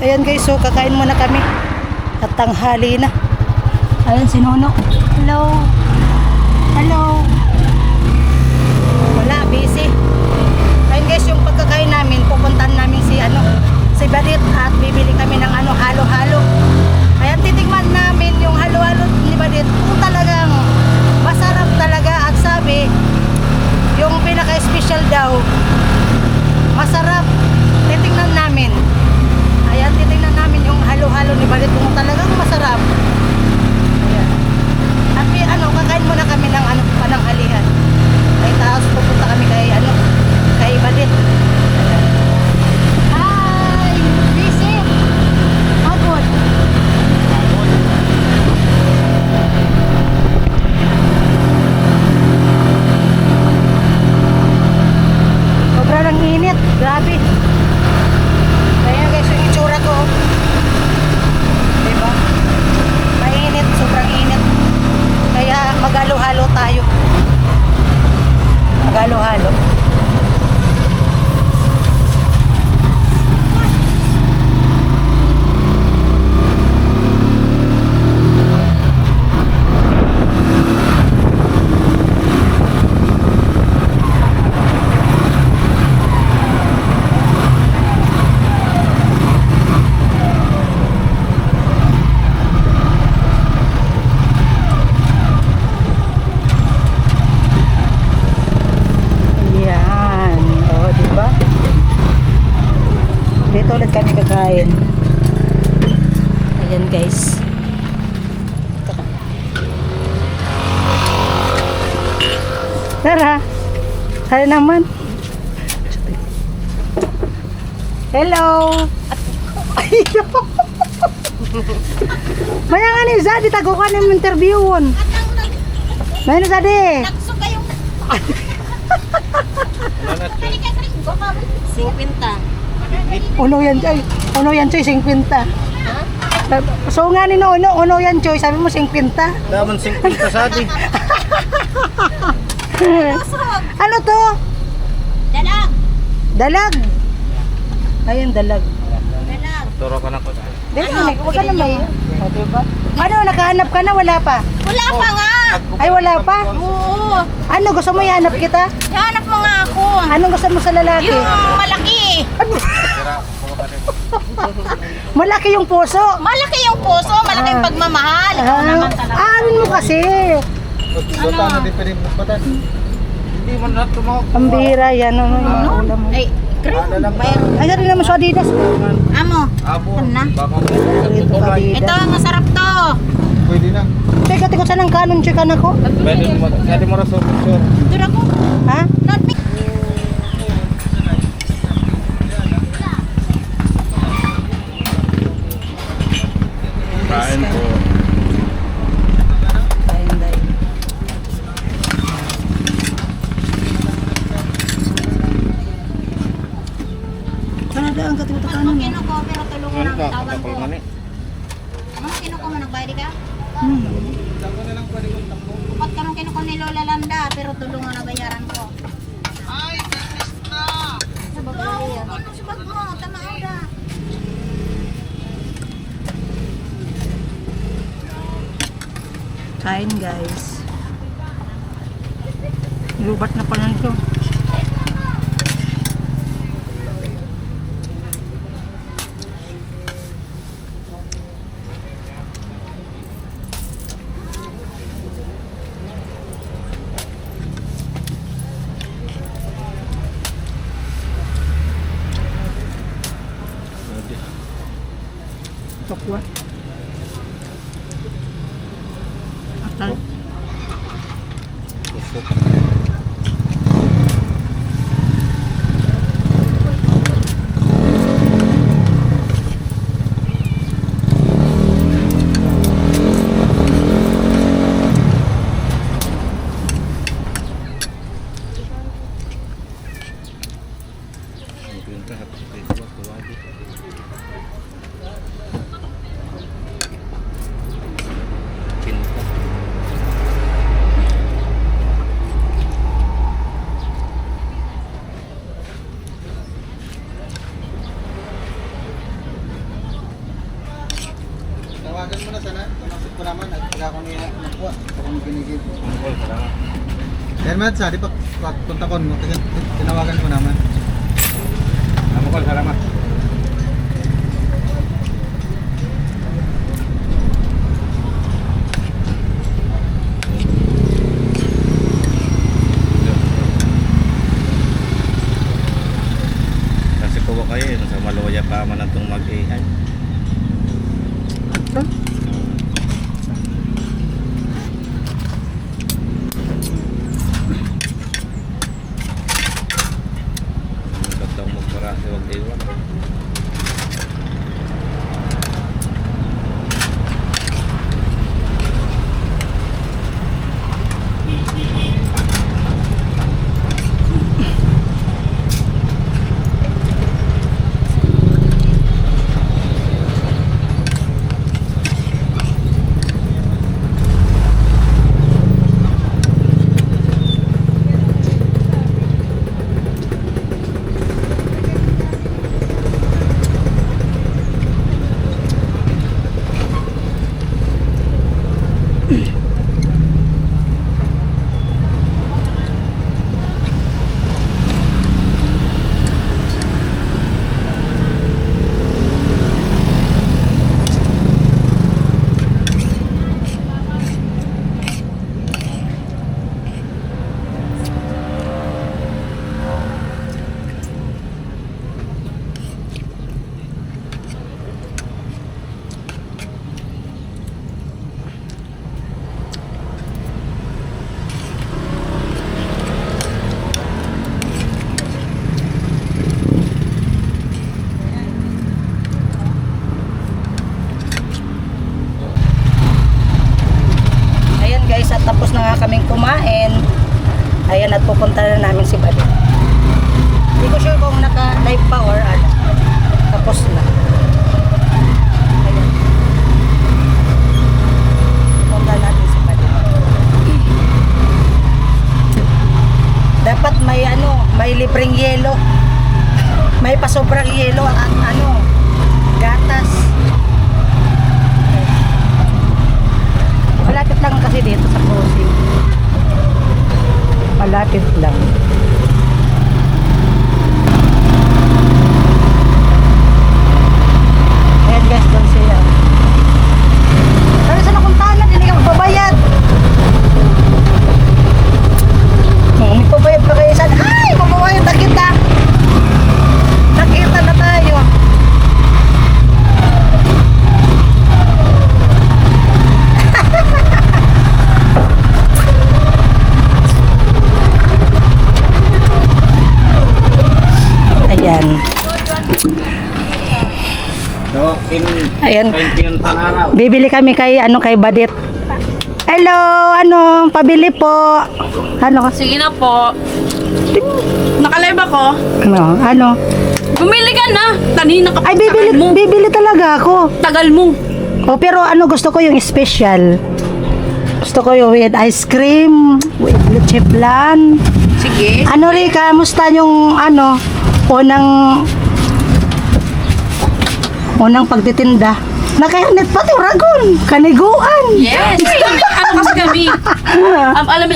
Ayan guys, so kakain muna kami. At tanghali na. Ayan si Nono. Hello. Hello. Wala, busy. Ayun guys, yung pagkakain namin, pupuntahan namin si Badit at bibili kami ng halo-halo. Ayan, titikman namin yung halo-halo ni Badit kung talagang masarap talaga at sabi, yung pinaka-special daw, masarap. Titingnan namin. Ayan, titingnan namin yung halo-halo ni Badit kung talagang masarap. Ayan. At kakain muna kami ng pananghalian. Ay taas pupunta kami kay Badit. Hi! Busy? Agod. Sobrang init. Grabe. Kaya guys, yung itsura ko. Diba? Mainit. Sobrang init. Kaya magalo-halo tayo. Magalo-halo. Dito ulit kami kakain. Ayan guys. Tara. Tara naman. Hello. Maya nga ni Zadi, tago ka ng interviewon. Maya na Zadi. Nakso kayong... Singpinta. Uno yan Choy. Uno yan Choy, 50. So nga ni uno yan Choy, sabi mo 50. Daman 50 Zadi. Ano to? Dalag. Dalag. Ayun, dalag. Dalag. Turo ka na ko. Huwag ka na may. O, diba? Ano, nakahanap ka na? Wala pa? Wala pa nga. Ay, wala pa? Oo. Ano, gusto mo ihanap kita? Hanap mo nga ako. Anong gusto mo sa lalaki? Yung malaki. Malaki yung puso. Malaki yung puso. Malaki yung pagmamahal. Ikaw naman talaga. Anin mo kasi. Bata na di pwede batan. Hindi man lahat tumawag. Ang bihira yan. Ano? Ay, cream. Ay, rin naman sa Adidas. Amo. Abo. Ano na? Baka Ito, Adidas. Ito, masarap to. pwede na. Teka, tiko sa ng kanon, chika na ko. Pwede mo raso picture. Dura ko. Ha? Not me. Kain po. Kanadaan ka, tiko sa Ano kanon. kinuko, pero tulungan ang tawag ko. Kapal mani. Ano kinuko mo, nagbayad ka? Hmm. Upat ka nung kinuko ni Lola Landa, pero tulungan ang bayaran ko. Ay, business na! Sa babae yan. Ano sa bag mo? Tama oda. Kain guys. Lubat na pala nito. Tokwa. Atal. Tawagan mo na sana. Tumasok ko naman. At pag ako niya nakuha. Ako nang ginigil. Mukol, salamat. Yan man sa, di pa punta ko mo. Tinawagan ko naman. Mukol, salamat. Kasi po ba kayo, sa Maluya pa man itong mag-AI. Gandang magparasi, wag iwan. Ayan guys, at tapos na nga kaming kumain. Ayan, at pupunta na namin si Badit. Hindi ko sure kung naka-live pa or ano. Tapos na. Ayan. Pupunta natin si Badit. Dapat may ano, may libreng yelo. May pasobrang yelo at ano, gatas. Malapit lang kasi dito sa crossing. Malapit lang. Ayan guys, doon siya. Pero sa nakuntahan na, hindi ka magbabayad. Magbabayad pa kayo saan? Ay! Magbabayad na kita! Nakita na tayo. Ayan. So, Ayan. 21 panaraw. Bibili kami kay kay Badit. Hello, pabili po. Ano kasi? Sige na po. Nakalive ako. Ano? Bumili ka na. Kanina ka Ay, tagal mo. bibili talaga ako. Tagal mo. Oh, pero gusto ko yung special. Gusto ko yung with ice cream, with leche flan. Sige. Ano Rika, kamusta yung unang pagtitinda? Nakahanit pa to Ragon, kaniguan. Yes. Ano kasi kami?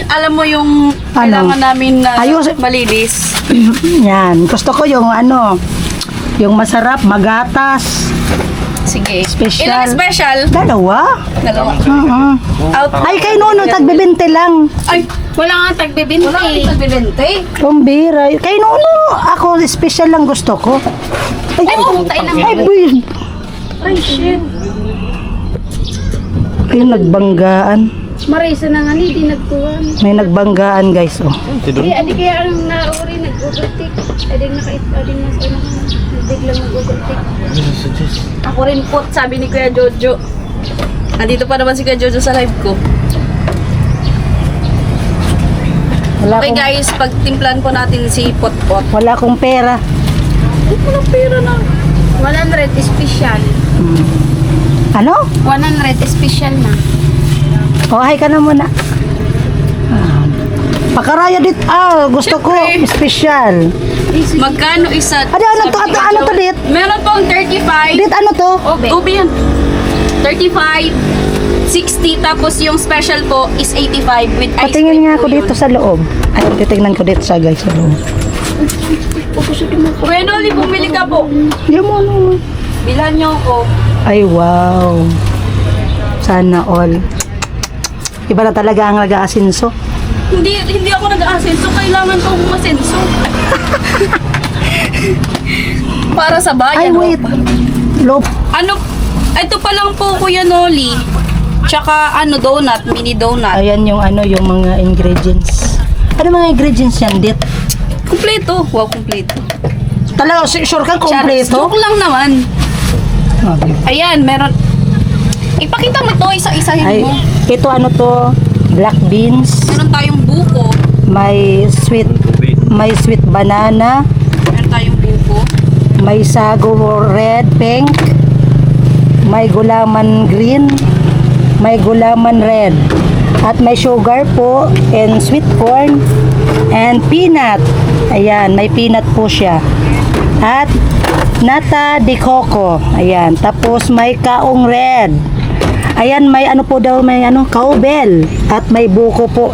Alam mo yung kailangan namin na Ayos. malinis. Yan, gusto ko yung yung masarap, magatas, Sige. Special. Ilang special? dalawa. Dalawa. Uh-huh. Out. Ay, kay Nuno, tagbibinte lang. Ay, wala nga tagbibinte. Wala nga tagbibinte. Kumbira. Kay Nuno, ako special lang gusto ko. Ay, pumunta na. Ay, boy. Ay, shit. Ay, nagbanggaan. Marisa na nga, hindi nagtuwan. May nagbanggaan, guys. Oh. Adi kaya ang nauri, nag-overtake. Adi na sa biglang nag-overtake. Ako rin po, sabi ni Kuya Jojo. Nandito pa naman si Kuya Jojo sa live ko. Wala Okay akong, guys, pagtimplan po natin si Potpot. wala akong pera. Ay, walang pera na. 100 special. Ano? 100 special na. Oh, hi ka na muna. Pakaraya dit. Gusto ko. Siyempre. Special. Magkano isa? Ano to? Sabi ni Kuya Ano to, Jojo. Dit? Meron pong 35. Dit, ano to? Ube yan. 35, 60, tapos yung special po is 85 with ice Patingin cream nga po ako dito yun. sa loob. Ay, titignan ko dito sa guys sa loob. Kuya Noli, bumili ka po. Yung ano. Bilhan niyo ako. Ay, wow. Sana all. Iba na talaga ang nag-aasinso. Hindi ako nag-aasenso, kailangan ko umasenso. Para sa Ay, bayan. wait. Loop. Ano, ito pa lang po Kuya Noli. Tsaka ano, donut, mini donut. Ayan yung ano, yung mga ingredients. Ano mga ingredients yan, dit? Kumpleto. Wow, kumpleto. Talaga, sure kang kompleto? Joke lang naman. Okay. Ayan, meron. Ipakita mo to, isa-isahin Ay, mo. ito ano to, black beans, Meron tayong buko. may sweet banana, Meron tayong buko. may sago red, pink, may gulaman green, may gulaman red, at may sugar po, and sweet corn, and peanut. Ayan, may peanut po siya. At nata de coco. Ayan, tapos may kaong red. Ayan, may ano po daw, may ano, cowbell. At may buko po,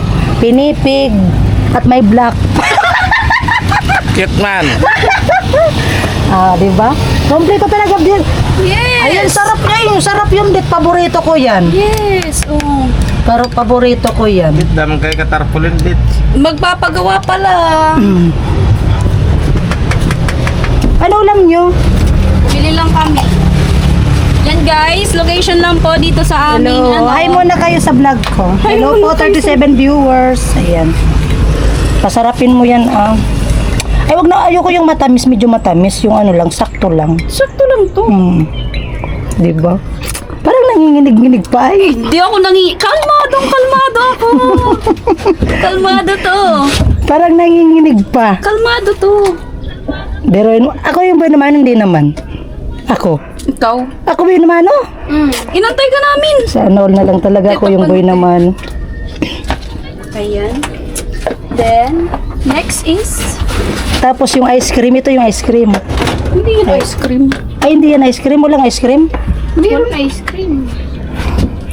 pinipig, at may black. Cute man. Ah, di ba? Kompleto talaga din. Yes! Ayan, sarap niya yung sarap yung dit. Paborito ko yan. Yes! Oh. Pero paborito ko yan. Dit naman kayo katarpulin dit. Magpapagawa pala. Mm. Ano ulam nyo? Bili lang kami. Yan guys, location lang po dito sa amin. Hello. Hi muna kayo sa vlog ko. Hi Hello po, muna kayo 37 viewers. Ayan. Pasarapin mo yan, ah. Ay, wag na, ayoko yung matamis, medyo matamis. Yung ano lang, sakto lang. Sakto lang to. Di ba? Parang nanginginig-nginig pa eh. Di ako kalmado ako. Kalmado to. Parang nanginginig pa. Kalmado to. Pero ako yung boy naman, hindi naman. Ako. Ikaw? Ako boy naman, oh. Inantay ka namin. Sana all na lang talaga ako yung boy naman. Ayan. Then, next is, Tapos yung ice cream, ito yung ice cream. hindi yun ice cream. Ay, hindi yan ice cream. Walang ice cream. Meron ice cream.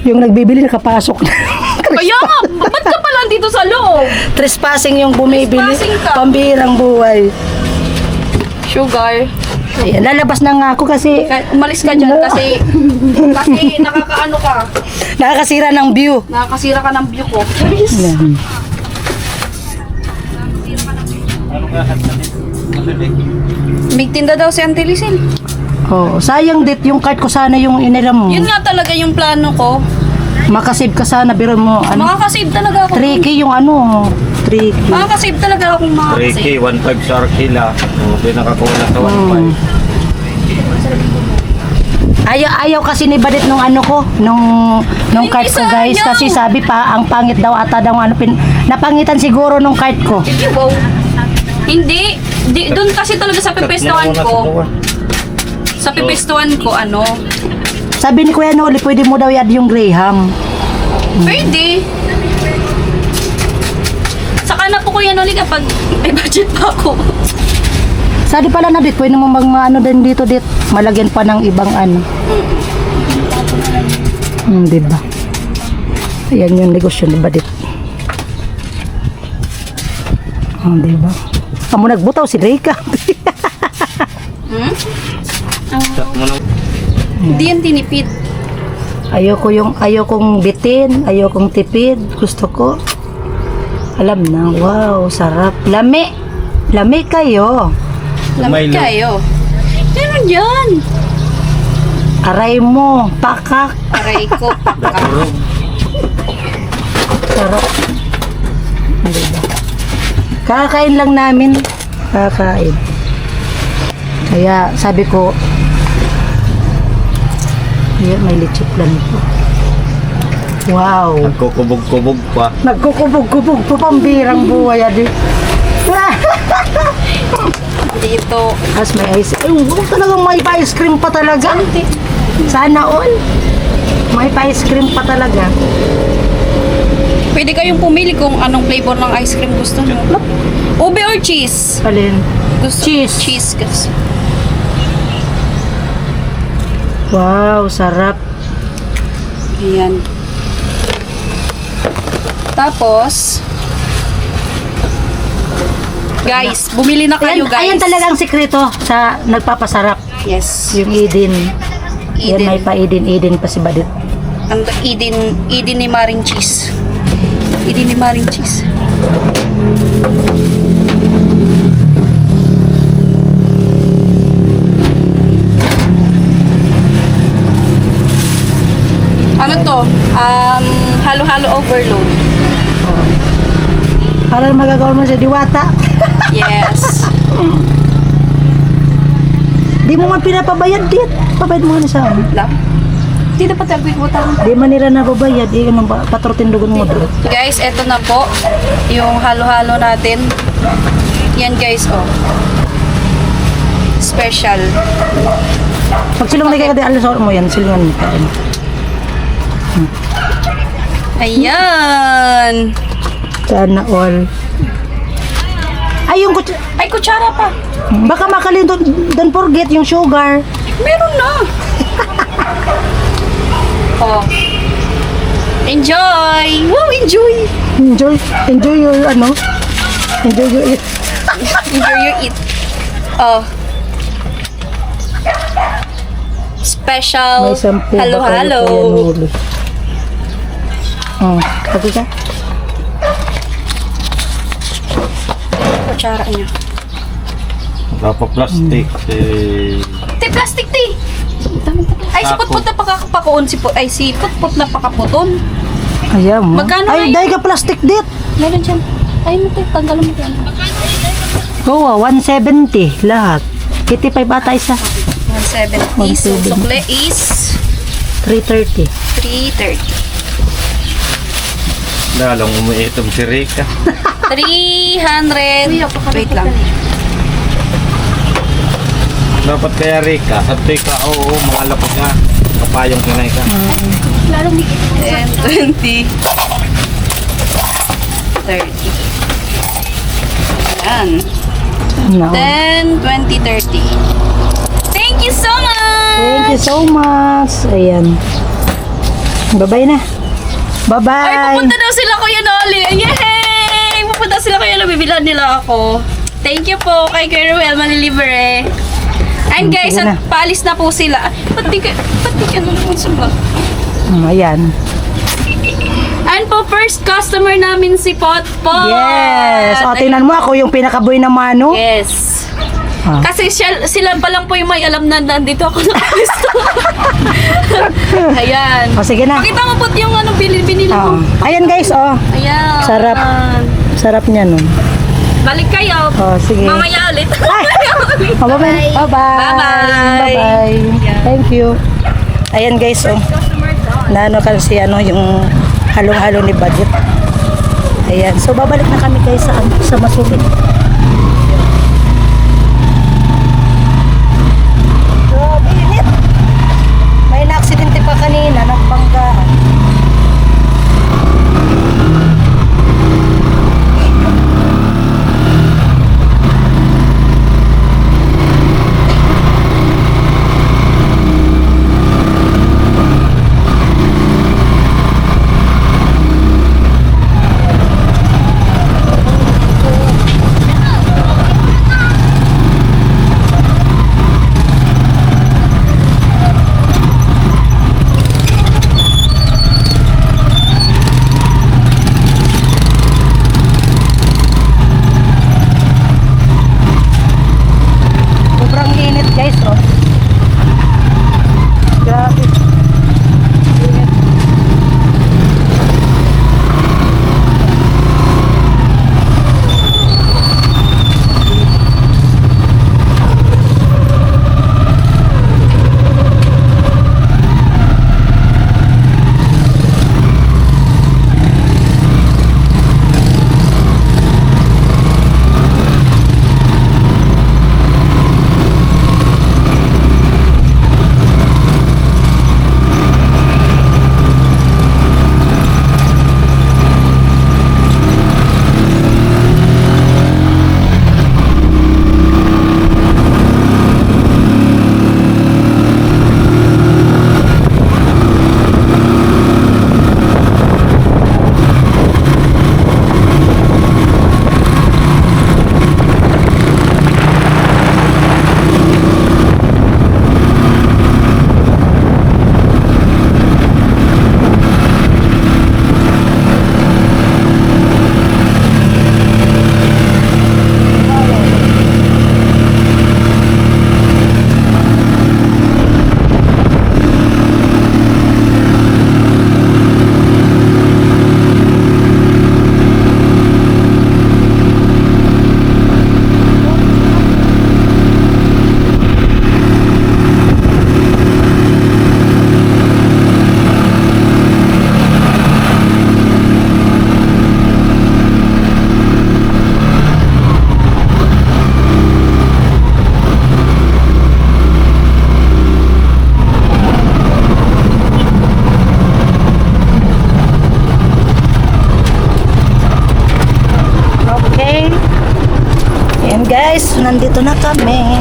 Yung nagbibili nakapasok na. Kaya nga, ba't ka pala dito sa loob? Trespassing yung bumibili. Trespassing ka. Pambirang buhay. Sugar. Ayan, lalabas na nga ako kasi Umalis ka dyan kasi nakakaano ka. nakakasira ng view. Nakakasira ka ng view ko. Ayan. May tinda daw si Auntie Lizelle. Oh, sayang dit yung card ko sana yung iniram mo. Yun nga talaga yung plano ko. Makasave ka sana, biro mo. Ano? Makakasave talaga ako. 3K yung ano, 3K. Makakasave talaga akong makakasave. 3K, 1.5 sa Arkila. O, pinakakuha sa 1.5. Ayaw kasi ni Badit nung ano ko, nung card ko guys, sayang. kasi sabi pa ang pangit daw ata daw ano napangitan siguro nung card ko. Wow. Hindi. Doon kasi talaga sa pipestuhan ko. Sa pipestuhan ko, ano? Sabi ni Kuya Noli, pwede mo daw i-add yung Graham. Pwede. Saka na po Kuya Noli kapag may budget pa ako. Sabi pala na dit, pwede mo ano din dito dit, malagyan pa ng ibang ano. Diba? Ayan yung negosyo ni Badit. Diba? Kamu nagbutaw si Rika. Hindi yan tinipid. Ayokong bitin, ayokong tipid. Gusto ko. Alam na, wow, sarap. Lami. Lami kayo. Lamig Milo. kayo. Meron dyan. Aray mo, pakak. Aray ko. Sarap. Diba? Kakain lang namin. Kakain. Kaya sabi ko, ayan, may litchip lang ito. Wow. Nagkukubog-kubog pa. Nagkukubog-kubog po pambirang buhay adi. Dito. As may ice cream. Talagang may ice cream pa talaga. Sana all. May ice cream pa talaga. Pwede kayong pumili kung anong flavor ng ice cream gusto nyo. Ube or cheese? Alin? Gusto Cheese. Cheese kasi. Wow, sarap. Ayan. Tapos, guys, bumili na kayo, guys. Ayan talaga ang sikreto sa nagpapasarap. Yes. Yung Eden. Yan Eden. may pa-Eden pa si Badit. Ang Eden ni Maring Cheese. Eden ni Maring Cheese. Ano to? Halo-halo overload. Para magagawa mo sa diwata. Yes. Di mo man pinapabayad dit. Pabayad mo na sa amin. Lang. Hindi dapat tabi ko tayo. Di man nila nababayad. Di ka man patrotindugan mo doon. Guys, eto na po. Yung halo-halo natin. Yan guys, oh. Special. Pag silong na kayo di alas mo yan. Silungan mo ka. Ayan. Sana all. Ay, yung Ay, kutsara pa. baka makalimutan. Don't forget yung sugar. Meron na. Oh. Enjoy. Wow, enjoy. Enjoy your ano. Enjoy your eat. Enjoy your eat. Oh. Special May sampu. halo-halo. Oh, pati ka. Kutsara niya. Plastic. Plastic ti. Ay, si Sako. Putput na pakakapakoon. Si Putput na pakaputon. Ayaw mo. Magkano Ay, ngayon? dahil ka plastic dit. Meron dyan. Ay, mo tayo. Tanggalan mo yan. Oo, 170 lahat. 85 ata isa. 170. So, 170. sukle is 330. 330. Lalong umiitom si Rika. 300. Wait lang. Dapat kaya Rika, sa ka, oo, mga lapot ka. Kapayong kinay ka. And 20. 30. Ayan. No. Then, 20, 30. Thank you so much! Thank you so much. Ayan. Bye-bye na. Ay, Bye-bye. pupunta daw sila Kuya Noli. Yay! Pupunta sila Kuya Noli. Bibilhan nila ako. Thank you po kay Kuya Ruel. Manilibre. And guys, sige na. at paalis na po sila. Pati ka naman sa bag. Ayan. And po, first customer namin si Potpot. Yes. O, tingnan mo ako yung pinakaboy na mano. Yes. Ah. Kasi sila pa lang po yung may alam na nandito ako nakapwesto. Ayan. O, sige na. Pakita mo po yung ano, binili Oh. mo. Ayan guys, oh. Ayan. Sarap. Sarap niya nun. Balik kayo. Oh, sige. Mamaya ulit. Ay! Oh, bye-bye. Bye-bye. Bye-bye. Bye-bye. Thank you. Ayan guys, oh. Naano kasi ano yung halong-halo ni Badit. Ayan. So babalik na kami guys sa Masubit. Grabe, init. May na-aksidente pa kanina, nagbanggaan. nandito na kami.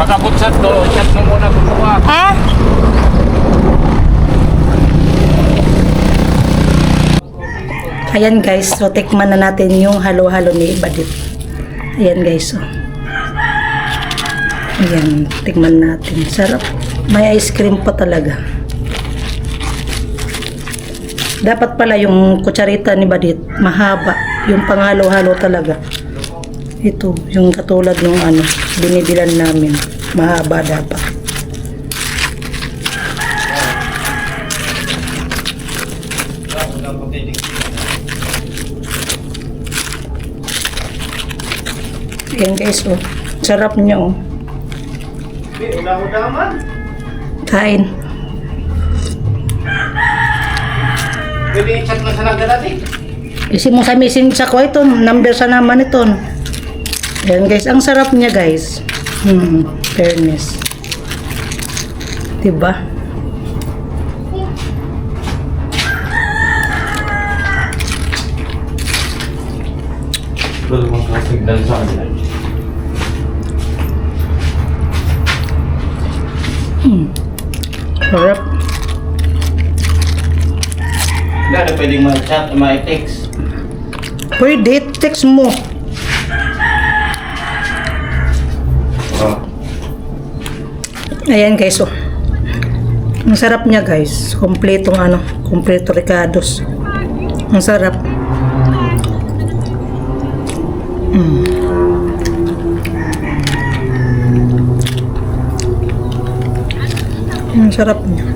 Pagkabutsat do, chat mo muna bubuka. Ha? Ayan guys, so tikman na natin yung halo-halo ni Badit. Ayan guys, so. Ayan, tikman natin. Sarap. May ice cream pa talaga. Dapat pala yung kutsarita ni Badit, mahaba. Yung panghalo-halo talaga. Ito, yung katulad ng ano, binibilan namin. Mahaba dapat. Ayan guys, oh. Sarap niya, oh. Kain. Pwede i-chat mo sa naga natin. Isi mo sa messenger ko ito, number sa naman ito. No? Ayan guys, ang sarap niya guys. Fairness. Diba? Pwede mong signal sa kanila. Sarap. Hindi na pwedeng ma-chat, ma-text. Pwede, text mo. Oh. Ayan guys, oh. Ang sarap niya guys. Kompletong ano, kompleto ricados. Ang sarap. Ang sarap niya.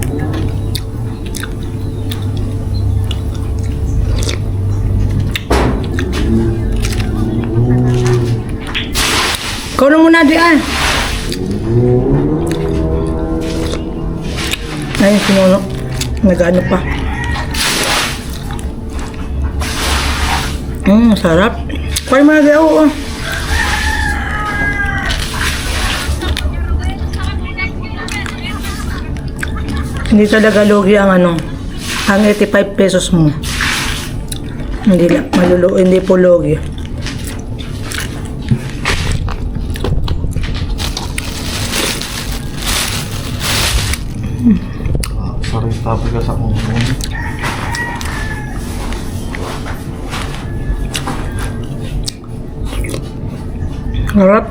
Ikaw na muna di ah. Ay, sinuno. Nag-ano pa. Sarap. Kaya mga di ako. Hindi talaga lugi ang ano, ang 85 pesos mo. Hindi lang, hindi po lugi. Sorry, tabi ka sa kong. Harap.